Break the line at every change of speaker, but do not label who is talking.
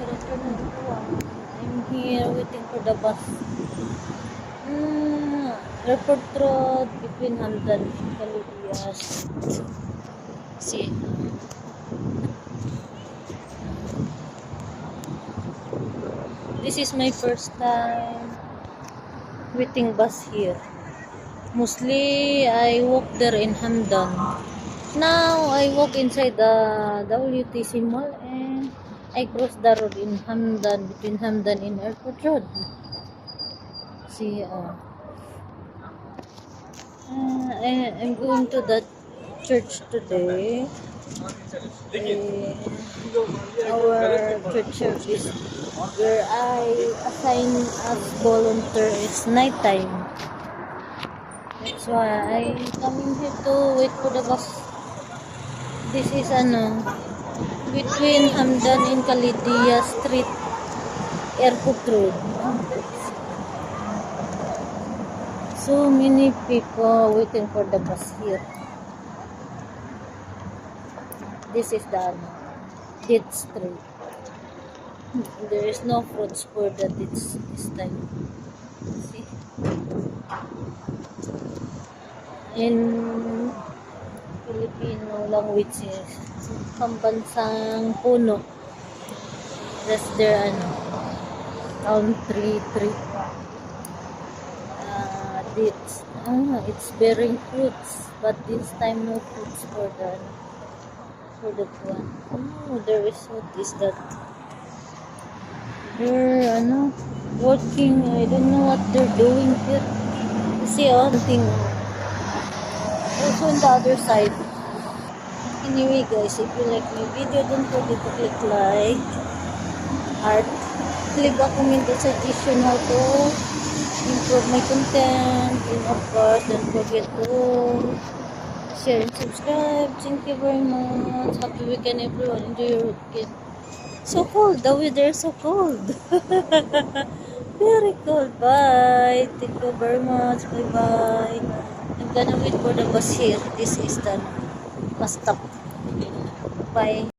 Good afternoon, everyone. I'm here waiting for the bus. Airport Road between Hamdan and Calidias. See, this is my first time waiting bus here. Mostly, I walk there in Hamdan. Now, I walk inside the WTC Mall and I cross the road in Hamdan, between Hamdan and Airport Road. See, I'm going to that church today. Our church service where I assign as volunteer is nighttime. That's why I coming here to wait for the bus. This is between Hamdan and Calidia Street, Airport Road. So many people waiting for the bus here. This is the Dead Street. There is no fruits for the dates this time. See? In Filipino language is pambansang puno. That's their country tree. Dates. It's bearing fruits, but this time no fruits for that one. Oh, there is, what is that? They're working. I don't know what they're doing here. See, thing. Also on the other side. Anyway, guys, if you like my video, don't forget to click like, heart, leave a comment or suggestion how to improve my content, and of course, don't forget to share and subscribe. Thank you very much. Happy weekend, everyone. Enjoy your weekend. So cold. The weather is so cold. Very cold. Bye. Thank you very much. Bye bye. I'm gonna wait for the bus here. This is the bus stop. Bye.